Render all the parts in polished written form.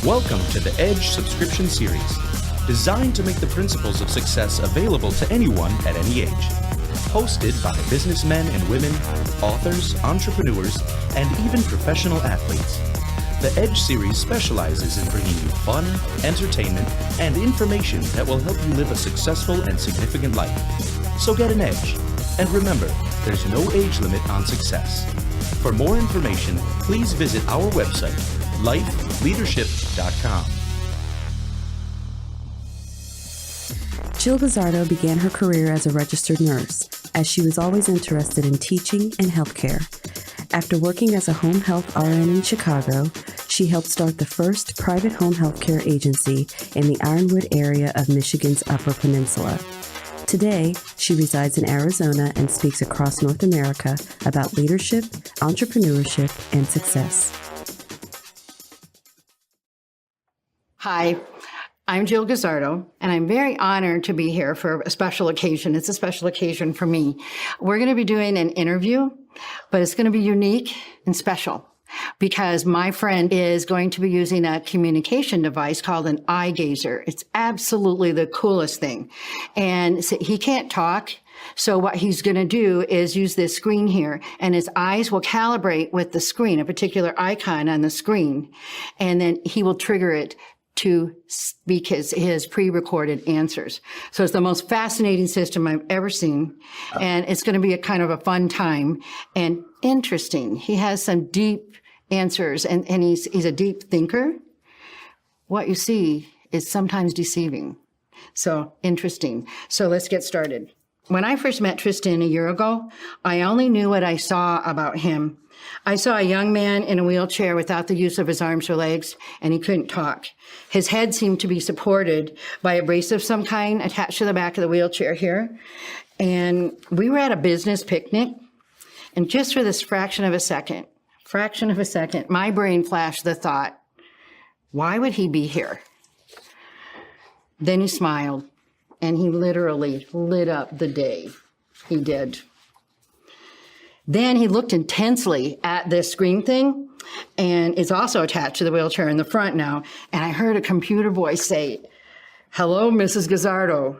Welcome to the Edge subscription series, designed to make the principles of success available to anyone at any age. Hosted by businessmen and women, authors, entrepreneurs, and even professional athletes. The Edge series specializes in bringing you fun, entertainment, and information that will help you live a successful and significant life. So get an edge. And remember, there's no age limit on success. For more information, please visit our website, lifeleadership.com. Jill Gazzardo began her career as a registered nurse, as she was always interested in teaching and healthcare. After working as a home health RN in Chicago, she helped start the first private home healthcare agency in the Ironwood area of Michigan's Upper Peninsula. Today, she resides in Arizona and speaks across North America about leadership, entrepreneurship, and success. Hi, I'm Jill Gazzardo, and I'm very honored to be here for a special occasion. It's a special occasion for me. We're going to be doing an interview, but it's going to be unique and special because my friend is going to be using a communication device called an eye gazer. It's absolutely the coolest thing. And so he can't talk. So what he's going to do is use this screen here, and his eyes will calibrate with the screen, a particular icon on the screen, and then he will trigger it to speak his pre-recorded answers. So it's the most fascinating system I've ever seen. And it's going to be a kind of a fun time and interesting. He has some deep answers and he's a deep thinker. What you see is sometimes deceiving. So interesting. So let's get started. When I first met Tristan a year ago, I only knew what I saw about him. I saw a young man in a wheelchair without the use of his arms or legs, and he couldn't talk. His head seemed to be supported by a brace of some kind attached to the back of the wheelchair here. And we were at a business picnic, and just for this fraction of a second, my brain flashed the thought, why would he be here? Then he smiled, and he literally lit up the day. He did. Then he looked intensely at this screen thing, and it's also attached to the wheelchair in the front now. And I heard a computer voice say, "Hello, Mrs. Gazzardo.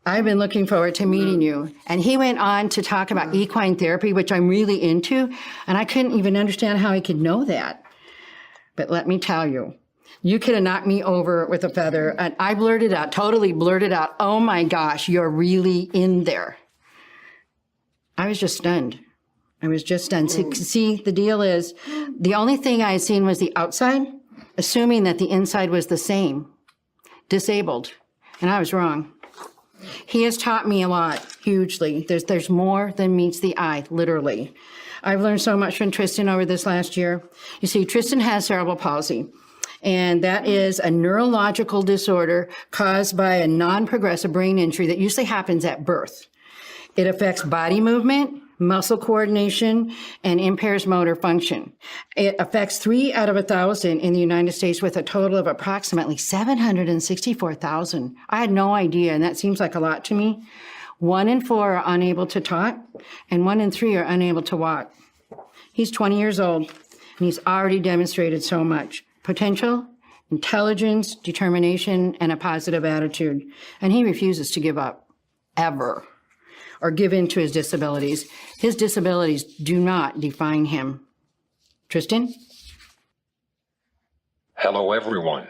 I've been looking forward to meeting you." And he went on to talk about equine therapy, which I'm really into, and I couldn't even understand how he could know that. But let me tell you, you could have knocked me over with a feather, and I totally blurted out, "Oh my gosh, you're really in there." I was just stunned. See, the deal is, the only thing I had seen was the outside, assuming that the inside was the same, disabled, and I was wrong. He has taught me a lot, hugely. There's more than meets the eye, literally. I've learned so much from Tristan over this last year. You see, Tristan has cerebral palsy, and that is a neurological disorder caused by a non-progressive brain injury that usually happens at birth. It affects body movement, muscle coordination, and impairs motor function. It affects 3 out of 1,000 in the United States, with a total of approximately 764,000. I had no idea, and that seems like a lot to me. 1 in 4 are unable to talk, and 1 in 3 are unable to walk. He's 20 years old, and he's already demonstrated so much potential, intelligence, determination, and a positive attitude. And he refuses to give up, ever, or give in to his disabilities. His disabilities do not define him. Tristan? Hello, everyone.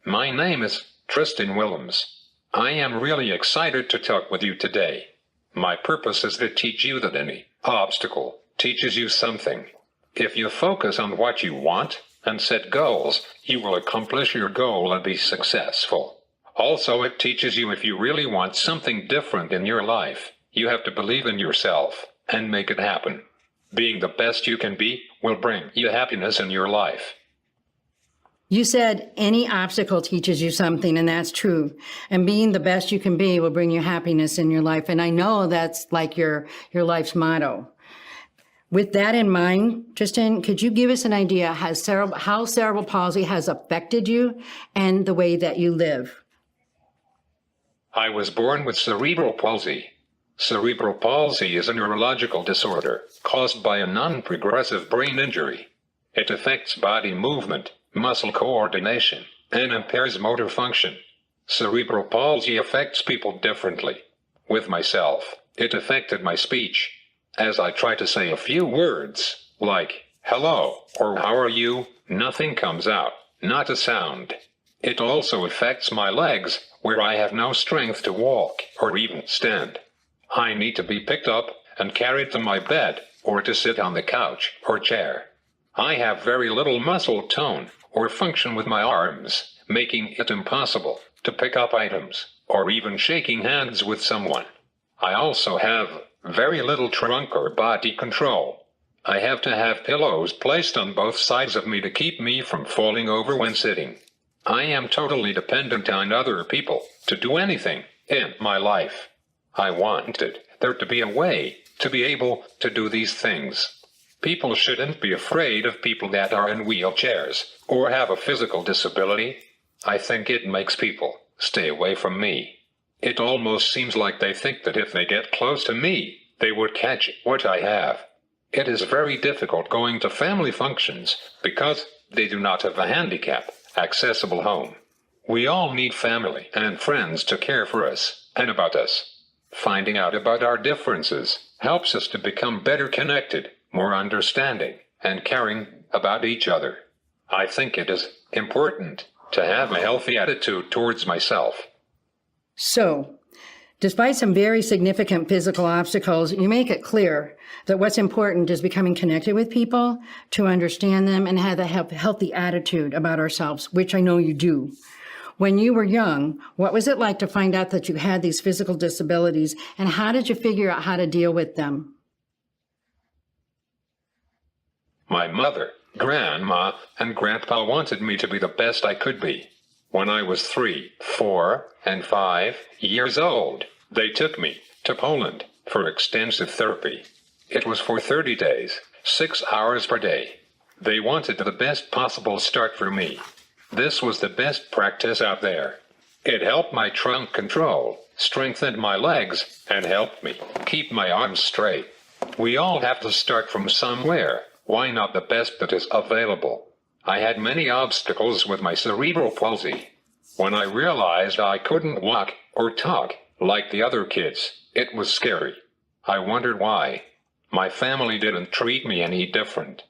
My name is Tristan Willems. I am really excited to talk with you today. My purpose is to teach you that any obstacle teaches you something. If you focus on what you want and set goals, you will accomplish your goal and be successful. Also, it teaches you if you really want something different in your life, you have to believe in yourself and make it happen. Being the best you can be will bring you happiness in your life. You said any obstacle teaches you something, and that's true. And being the best you can be will bring you happiness in your life. And I know that's like your life's motto. With that in mind, Tristan, could you give us an idea how cerebral palsy has affected you and the way that you live? I was born with cerebral palsy. Cerebral palsy is a neurological disorder caused by a non-progressive brain injury. It affects body movement, muscle coordination, and impairs motor function. Cerebral palsy affects people differently. With myself, it affected my speech. As I try to say a few words, like hello or how are you, nothing comes out, not a sound. It also affects my legs, where I have no strength to walk or even stand. I need to be picked up and carried to my bed, or to sit on the couch or chair. I have very little muscle tone or function with my arms, making it impossible to pick up items, or even shaking hands with someone. I also have very little trunk or body control. I have to have pillows placed on both sides of me to keep me from falling over when sitting. I am totally dependent on other people to do anything in my life. I wanted there to be a way to be able to do these things. People shouldn't be afraid of people that are in wheelchairs or have a physical disability. I think it makes people stay away from me. It almost seems like they think that if they get close to me, they would catch what I have. It is very difficult going to family functions because they do not have a handicap accessible home. We all need family and friends to care for us and about us. Finding out about our differences helps us to become better connected, more understanding, and caring about each other. I think it is important to have a healthy attitude towards myself. So, despite some very significant physical obstacles, you make it clear that what's important is becoming connected with people, to understand them, and have a healthy attitude about ourselves, which I know you do. When you were young, what was it like to find out that you had these physical disabilities, and how did you figure out how to deal with them? My mother, grandma, and grandpa wanted me to be the best I could be. When I was 3, 4, and 5 years old, they took me to Poland for extensive therapy. It was for 30 days, 6 hours per day. They wanted the best possible start for me. This was the best practice out there. It helped my trunk control, strengthened my legs, and helped me keep my arms straight. We all have to start from somewhere. Why not the best that is available? I had many obstacles with my cerebral palsy. When I realized I couldn't walk or talk like the other kids, it was scary. I wondered why. My family didn't treat me any different.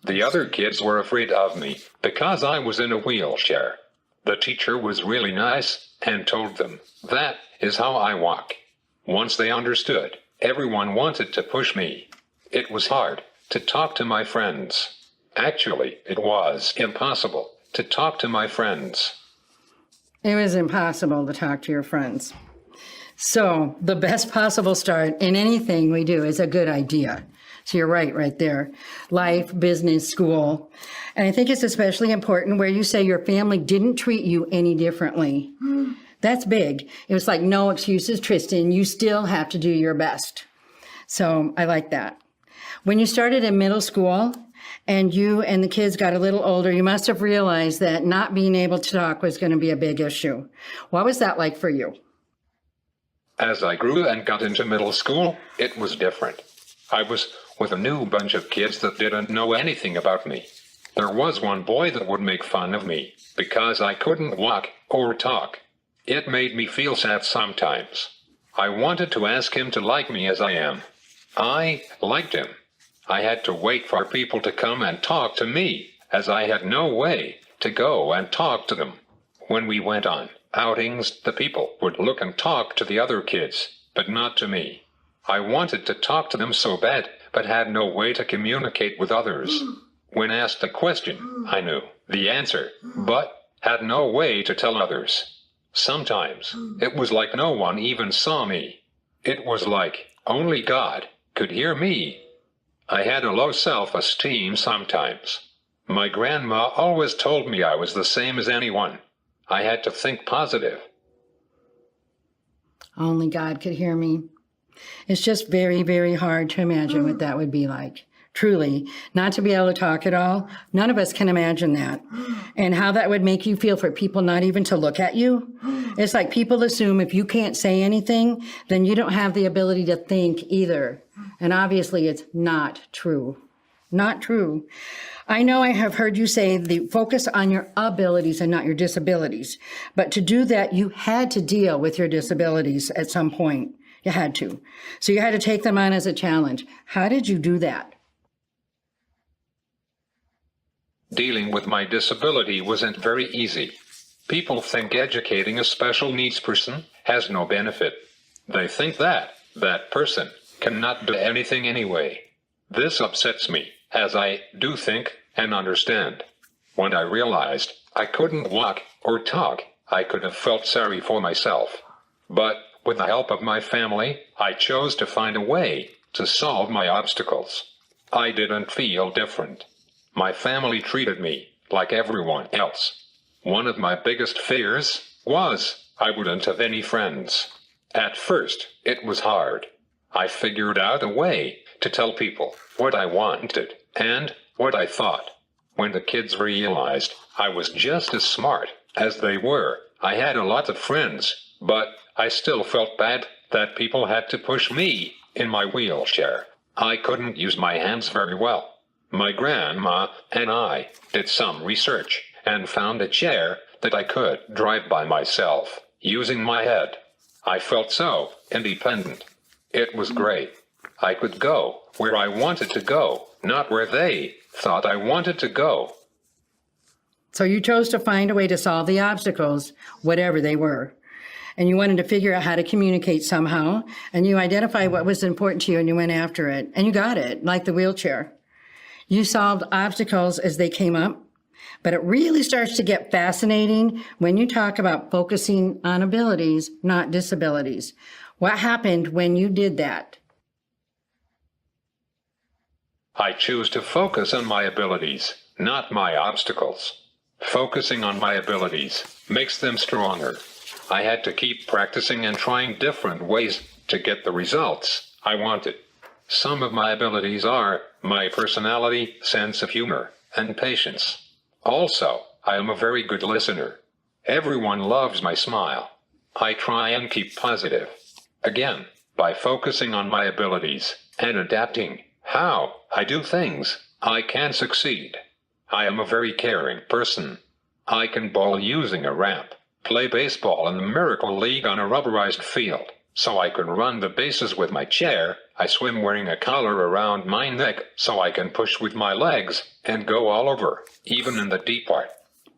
The other kids were afraid of me because I was in a wheelchair. The teacher was really nice and told them that is how I walk. Once they understood, everyone wanted to push me. It was hard to talk to my friends. Actually, it was impossible to talk to my friends. It was impossible to talk to your friends. So the best possible start in anything we do is a good idea. So you're right there. Life, business, school. And I think it's especially important where you say your family didn't treat you any differently. That's big. It was like, no excuses, Tristan. You still have to do your best. So I like that. When you started in middle school and you and the kids got a little older, you must have realized that not being able to talk was going to be a big issue. What was that like for you? As I grew and got into middle school, it was different. I was with a new bunch of kids that didn't know anything about me. There was one boy that would make fun of me because I couldn't walk or talk. It made me feel sad sometimes. I wanted to ask him to like me as I am. I liked him. I had to wait for people to come and talk to me, as I had no way to go and talk to them. When we went on outings, the people would look and talk to the other kids, but not to me. I wanted to talk to them so bad, but had no way to communicate with others. When asked a question, I knew the answer, but had no way to tell others. Sometimes it was like no one even saw me. It was like only God could hear me. I had a low self-esteem sometimes. My grandma always told me I was the same as anyone. I had to think positive. Only God could hear me. It's just very, very hard to imagine what that would be like. Truly, not to be able to talk at all. None of us can imagine that. And how that would make you feel for people not even to look at you. It's like people assume if you can't say anything, then you don't have the ability to think either. And obviously it's not true. not true. I know I have heard you say the focus on your abilities and not your disabilities, but to do that, you had to deal with your disabilities at some point. You had to. So you had to take them on as a challenge. How did you do that? Dealing with my disability wasn't very easy. People think educating a special needs person has no benefit. They think that person cannot do anything anyway. This upsets me, as I do think and understand. When I realized I couldn't walk or talk, I could have felt sorry for myself. But with the help of my family, I chose to find a way to solve my obstacles. I didn't feel different. My family treated me like everyone else. One of my biggest fears was I wouldn't have any friends. At first, it was hard. I figured out a way to tell people what I wanted and what I thought. When the kids realized I was just as smart as they were, I had a lot of friends, but I still felt bad that people had to push me in my wheelchair. I couldn't use my hands very well. My grandma and I did some research and found a chair that I could drive by myself, using my head. I felt so independent. It was great. I could go where I wanted to go, not where they thought I wanted to go. So you chose to find a way to solve the obstacles, whatever they were. And you wanted to figure out how to communicate somehow, and you identified what was important to you and you went after it, and you got it, like the wheelchair. You solved obstacles as they came up, but it really starts to get fascinating when you talk about focusing on abilities, not disabilities. What happened when you did that? I choose to focus on my abilities, not my obstacles. Focusing on my abilities makes them stronger. I had to keep practicing and trying different ways to get the results I wanted. Some of my abilities are my personality, sense of humor, and patience. Also, I am a very good listener. Everyone loves my smile. I try and keep positive. Again, by focusing on my abilities and adapting how I do things, I can succeed. I am a very caring person. I can bowl using a ramp, play baseball in the Miracle League on a rubberized field, so I can run the bases with my chair. I swim wearing a collar around my neck so I can push with my legs and go all over, even in the deep part.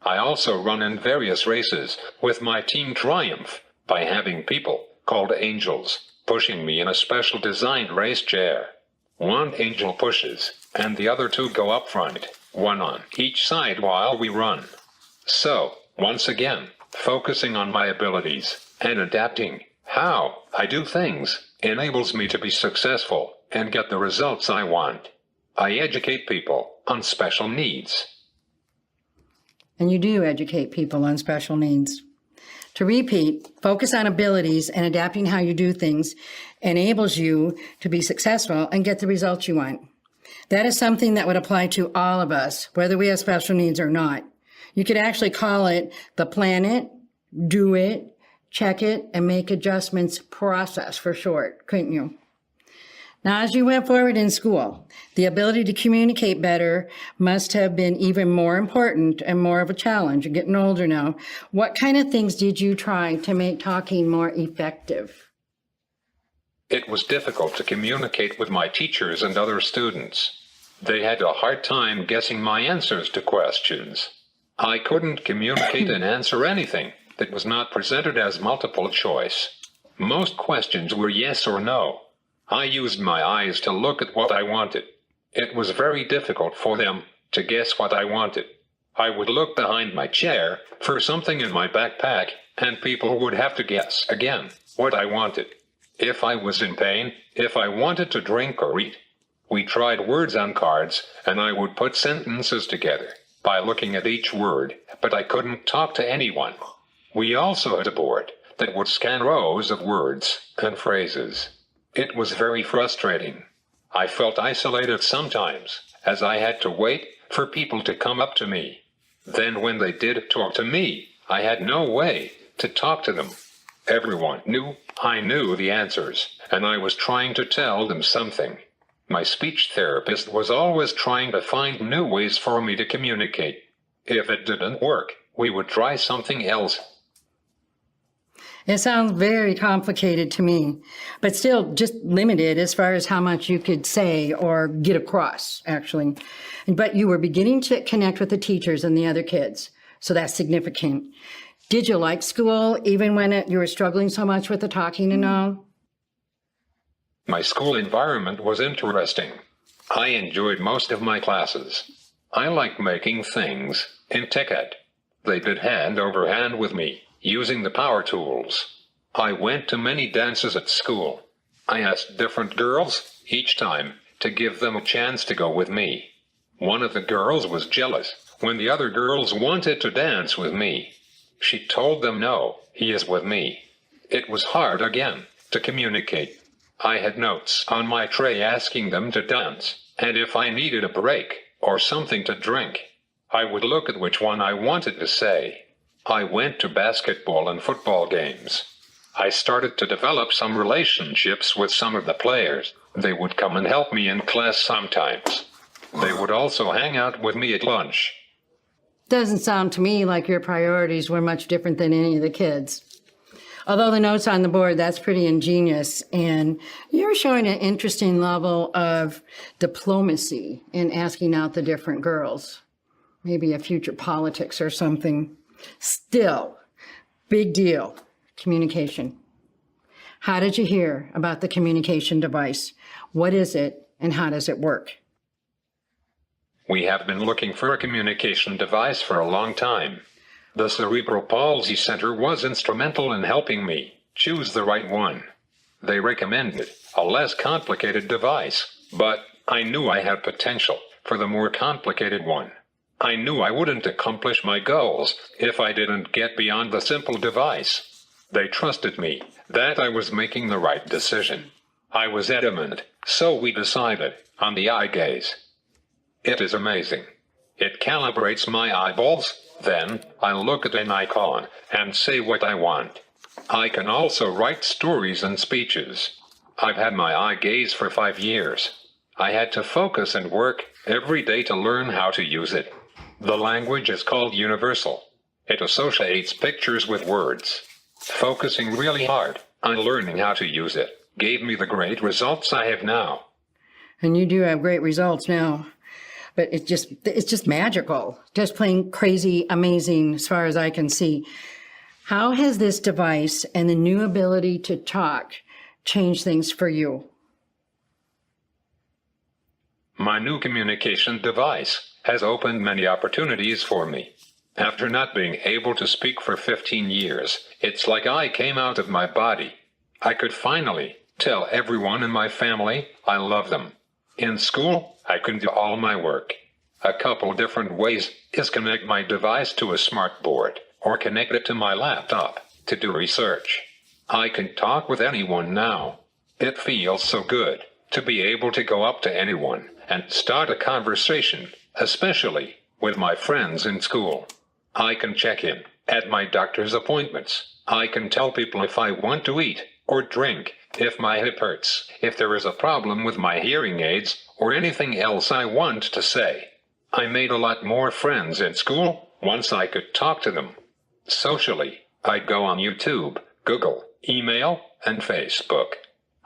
I also run in various races with my team triumph by having people called angels pushing me in a special designed race chair. One angel pushes, and the other two go up front, one on each side while we run. So, once again, focusing on my abilities and adapting how I do things enables me to be successful and get the results I want. I educate people on special needs. And you do educate people on special needs. To repeat, focus on abilities and adapting how you do things enables you to be successful and get the results you want. That is something that would apply to all of us, whether we have special needs or not. You could actually call it the plan it, do it, check it, and make adjustments process for short, couldn't you? Now, as you went forward in school, the ability to communicate better must have been even more important and more of a challenge. You're getting older now. What kind of things did you try to make talking more effective? It was difficult to communicate with my teachers and other students. They had a hard time guessing my answers to questions. I couldn't communicate and answer anything that was not presented as multiple choice. Most questions were yes or no. I used my eyes to look at what I wanted. It was very difficult for them to guess what I wanted. I would look behind my chair for something in my backpack, and people would have to guess again what I wanted. If I was in pain, if I wanted to drink or eat. We tried words on cards, and I would put sentences together by looking at each word, but I couldn't talk to anyone. We also had a board that would scan rows of words and phrases. It was very frustrating. I felt isolated sometimes, as I had to wait for people to come up to me. Then when they did talk to me, I had no way to talk to them. Everyone knew I knew the answers, and I was trying to tell them something. My speech therapist was always trying to find new ways for me to communicate. If it didn't work, we would try something else. It sounds very complicated to me, but still just limited as far as how much you could say or get across, actually. But you were beginning to connect with the teachers and the other kids, so that's significant. Did you like school, even when you were struggling so much with the talking and all? My school environment was interesting. I enjoyed most of my classes. I liked making things in tech ed. They did hand over hand with me, using the power tools. I went to many dances at school. I asked different girls, each time, to give them a chance to go with me. One of the girls was jealous when the other girls wanted to dance with me. She told them no, he is with me. It was hard again to communicate. I had notes on my tray asking them to dance, and if I needed a break or something to drink, I would look at which one I wanted to say. I went to basketball and football games. I started to develop some relationships with some of the players. They would come and help me in class sometimes. They would also hang out with me at lunch. Doesn't sound to me like your priorities were much different than any of the kids. Although the notes on the board, that's pretty ingenious. And you're showing an interesting level of diplomacy in asking out the different girls. Maybe a future politics or something. Still, big deal, communication. How did you hear about the communication device? What is it and how does it work? We have been looking for a communication device for a long time. The Cerebral Palsy Center was instrumental in helping me choose the right one. They recommended a less complicated device, but I knew I had potential for the more complicated one. I knew I wouldn't accomplish my goals if I didn't get beyond the simple device. They trusted me that I was making the right decision. I was adamant, so we decided on the eye gaze. It is amazing. It calibrates my eyeballs. Then, I look at an icon and say what I want. I can also write stories and speeches. I've had my eye gaze for 5 years. I had to focus and work every day to learn how to use it. The language is called universal. It associates pictures with words. Focusing really hard on learning how to use it gave me the great results I have now. And you do have great results now. But it's just magical, just plain crazy, amazing as far as I can see. How has this device and the new ability to talk changed things for you? My new communication device has opened many opportunities for me. After not being able to speak for 15 years, it's like I came out of my body. I could finally tell everyone in my family I love them. In school, I can do all my work. A couple different ways is connect my device to a smart board or connect it to my laptop to do research. I can talk with anyone now. It feels so good to be able to go up to anyone and start a conversation, especially with my friends in school. I can check in at my doctor's appointments. I can tell people if I want to eat or drink, if my hip hurts, if there is a problem with my hearing aids, or anything else I want to say. I made a lot more friends in school once I could talk to them. Socially, I go on YouTube, Google, email, and Facebook.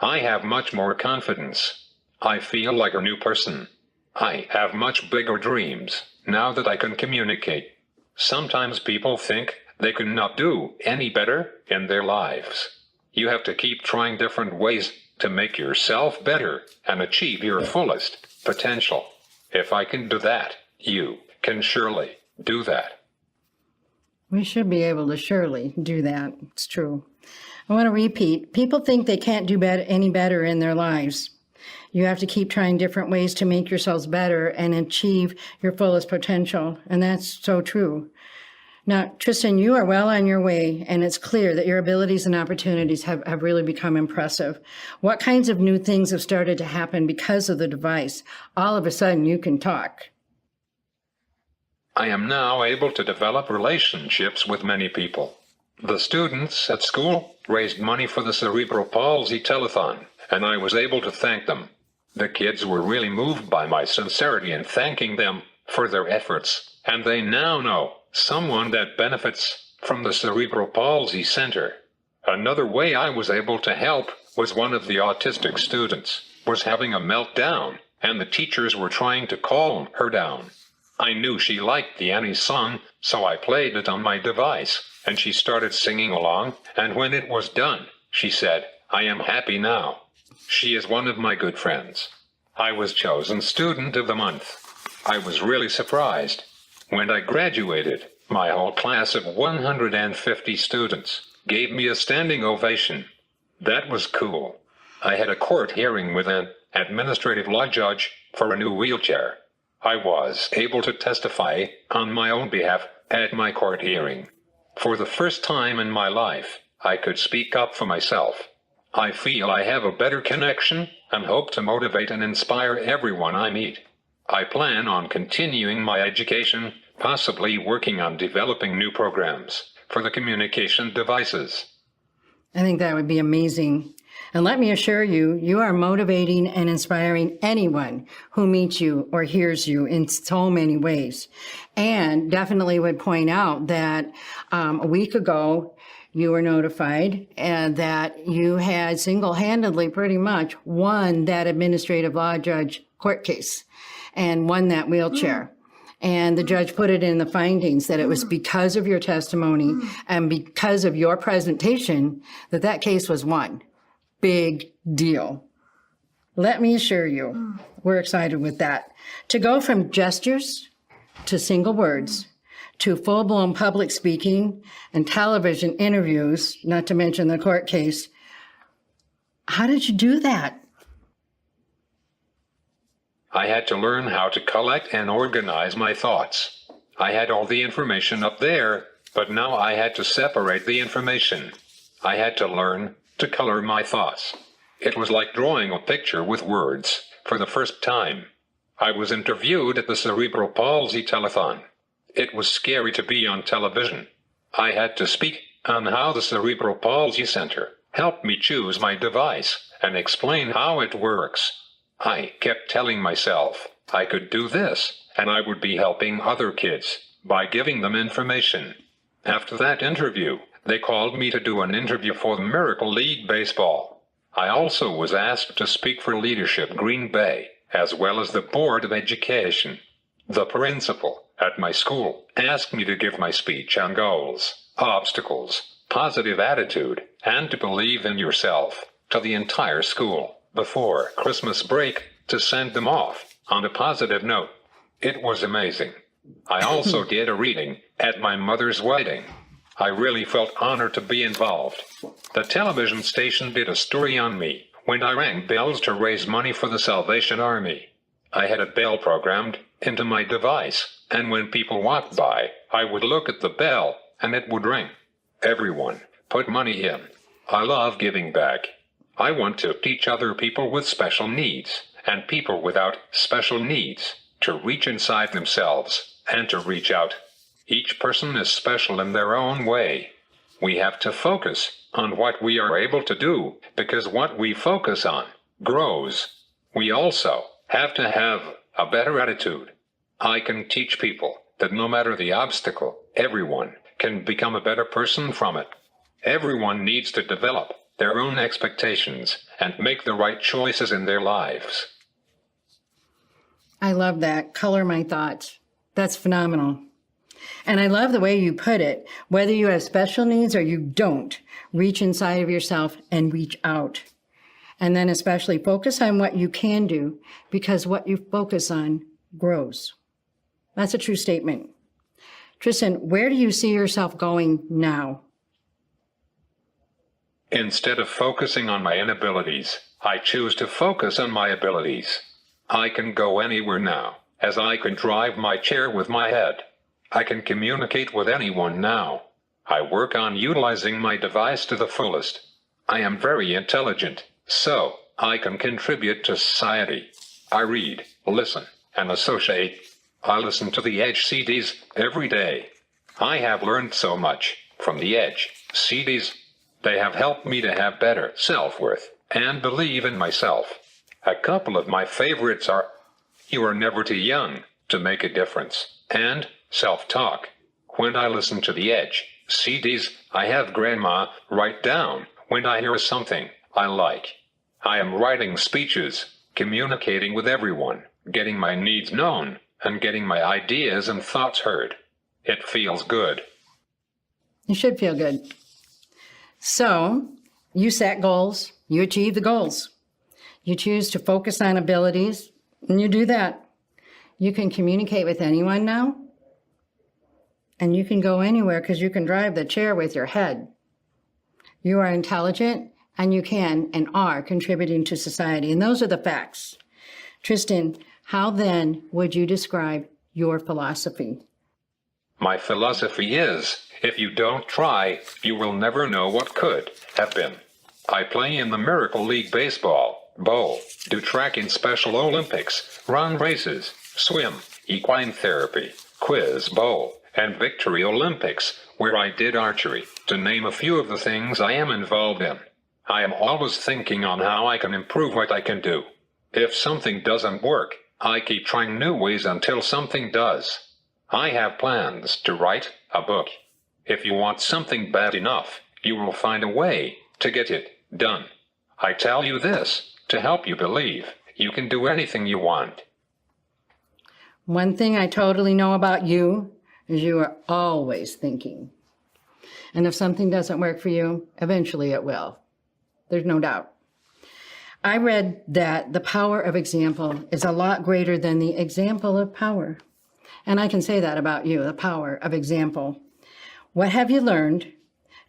I have much more confidence. I feel like a new person. I have much bigger dreams now that I can communicate. Sometimes people think they could not do any better in their lives. You have to keep trying different ways to make yourself better and achieve your fullest potential. If I can do that, you can surely do that. We should be able to surely do that. It's true. I want to repeat. People think they can't do any better in their lives. You have to keep trying different ways to make yourselves better and achieve your fullest potential. And that's so true. Now, Tristan, you are well on your way, and it's clear that your abilities and opportunities have really become impressive. What kinds of new things have started to happen because of the device? All of a sudden, you can talk. I am now able to develop relationships with many people. The students at school raised money for the Cerebral Palsy Telethon, and I was able to thank them. The kids were really moved by my sincerity in thanking them for their efforts, and they now know someone that benefits from the Cerebral Palsy Center. Another way I was able to help was one of the autistic students was having a meltdown, and the teachers were trying to calm her down. I knew she liked the Annie song, so I played it on my device, and she started singing along, and when it was done, she said, "I am happy now." She is one of my good friends. I was chosen Student of the Month. I was really surprised. When I graduated, my whole class of 150 students gave me a standing ovation. That was cool. I had a court hearing with an administrative law judge for a new wheelchair. I was able to testify on my own behalf at my court hearing. For the first time in my life, I could speak up for myself. I feel I have a better connection and hope to motivate and inspire everyone I meet. I plan on continuing my education, possibly working on developing new programs for the communication devices. I think that would be amazing. And let me assure you, you are motivating and inspiring anyone who meets you or hears you in so many ways. And definitely would point out that a week ago, you were notified and that you had single-handedly pretty much won that administrative law judge court case and won that wheelchair. And the judge put it in the findings that it was because of your testimony and because of your presentation that that case was won. Big deal. Let me assure you, we're excited with that. To go from gestures to single words to full-blown public speaking and television interviews, not to mention the court case, how did you do that? I had to learn how to collect and organize my thoughts. I had all the information up there, but now I had to separate the information. I had to learn to color my thoughts. It was like drawing a picture with words for the first time. I was interviewed at the Cerebral Palsy Telethon. It was scary to be on television. I had to speak on how the Cerebral Palsy Center helped me choose my device and explain how it works. I kept telling myself I could do this, and I would be helping other kids by giving them information. After that interview, they called me to do an interview for the Miracle League Baseball. I also was asked to speak for Leadership Green Bay, as well as the Board of Education. The principal at my school asked me to give my speech on goals, obstacles, positive attitude, and to believe in yourself to the entire school before Christmas break to send them off on a positive note. It was amazing. I also did a reading at my mother's wedding. I really felt honored to be involved. The television station did a story on me when I rang bells to raise money for the Salvation Army. I had a bell programmed into my device, and when people walked by, I would look at the bell and it would ring. Everyone put money in. I love giving back. I want to teach other people with special needs and people without special needs to reach inside themselves and to reach out. Each person is special in their own way. We have to focus on what we are able to do because what we focus on grows. We also have to have a better attitude. I can teach people that no matter the obstacle, everyone can become a better person from it. Everyone needs to develop their own expectations and make the right choices in their lives. I love that. Color my thoughts. That's phenomenal. And I love the way you put it. Whether you have special needs or you don't, reach inside of yourself and reach out. And then especially focus on what you can do because what you focus on grows. That's a true statement. Tristan, where do you see yourself going now? Instead of focusing on my inabilities, I choose to focus on my abilities. I can go anywhere now, as I can drive my chair with my head. I can communicate with anyone now. I work on utilizing my device to the fullest. I am very intelligent, so I can contribute to society. I read, listen, and associate. I listen to the Edge CDs every day. I have learned so much from the Edge CDs. They have helped me to have better self-worth and believe in myself. A couple of my favorites are You Are Never Too Young to Make a Difference and Self-Talk. When I listen to The Edge CDs, I have Grandma write down when I hear something I like. I am writing speeches, communicating with everyone, getting my needs known, and getting my ideas and thoughts heard. It feels good. You should feel good. So, you set goals, you achieve the goals. You choose to focus on abilities, and you do that. You can communicate with anyone now, and you can go anywhere because you can drive the chair with your head. You are intelligent, and you can and are contributing to society, and those are the facts. Tristan, how then would you describe your philosophy? My philosophy is, if you don't try, you will never know what could have been. I play in the Miracle League Baseball, bowl, do track in Special Olympics, run races, swim, equine therapy, quiz, bowl, and Victory Olympics, where I did archery, to name a few of the things I am involved in. I am always thinking on how I can improve what I can do. If something doesn't work, I keep trying new ways until something does. I have plans to write a book. If you want something bad enough, you will find a way to get it done. I tell you this to help you believe you can do anything you want. One thing I totally know about you is you are always thinking. And if something doesn't work for you, eventually it will. There's no doubt. I read that the power of example is a lot greater than the example of power. And I can say that about you, the power of example. What have you learned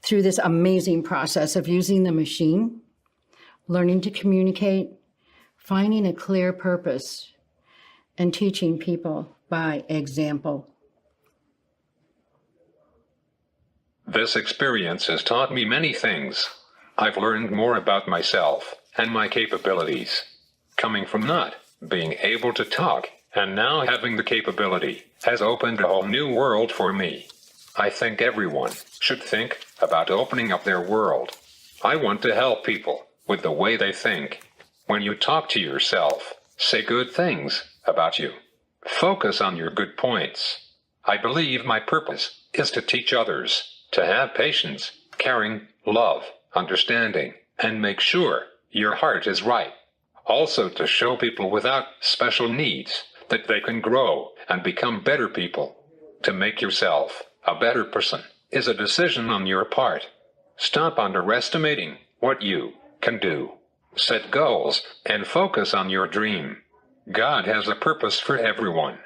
through this amazing process of using the machine, learning to communicate, finding a clear purpose, and teaching people by example? This experience has taught me many things. I've learned more about myself and my capabilities, coming from not being able to talk and now having the capability has opened a whole new world for me. I think everyone should think about opening up their world. I want to help people with the way they think. When you talk to yourself, say good things about you. Focus on your good points. I believe my purpose is to teach others to have patience, caring, love, understanding, and make sure your heart is right. Also to show people without special needs that they can grow and become better people. To make yourself a better person is a decision on your part. Stop underestimating what you can do. Set goals and focus on your dream. God has a purpose for everyone.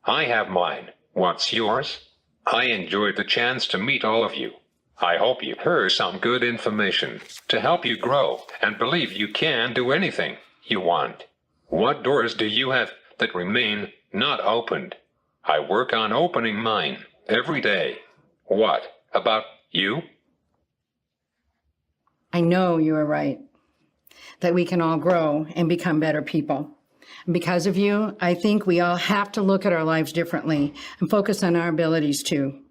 I have mine. What's yours? I enjoyed the chance to meet all of you. I hope you heard some good information to help you grow and believe you can do anything you want. What doors do you have that remain not opened? I work on opening mine every day. What about you? I know you are right, that we can all grow and become better people. And because of you, I think we all have to look at our lives differently and focus on our abilities too.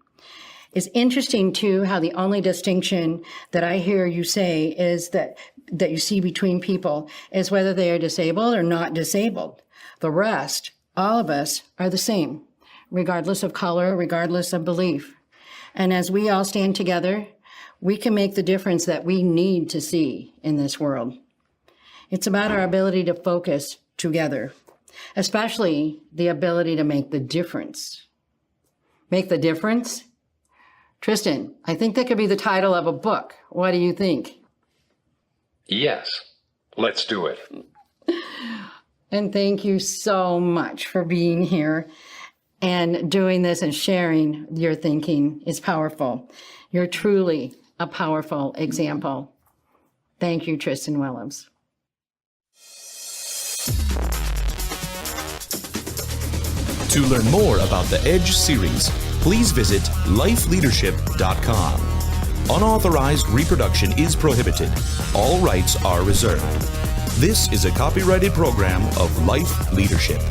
It's interesting too how the only distinction that I hear you say is that you see between people is whether they are disabled or not disabled. The rest, all of us, are the same, regardless of color, regardless of belief. And as we all stand together, we can make the difference that we need to see in this world. It's about our ability to focus together, especially the ability to make the difference. Make the difference? Tristan, I think that could be the title of a book. What do you think? Yes, let's do it. And thank you so much for being here and doing this and sharing your thinking is powerful. You're truly a powerful example. Thank you, Tristan Willems. To learn more about the EDGE series, please visit lifeleadership.com. Unauthorized reproduction is prohibited. All rights are reserved. This is a copyrighted program of Life Leadership.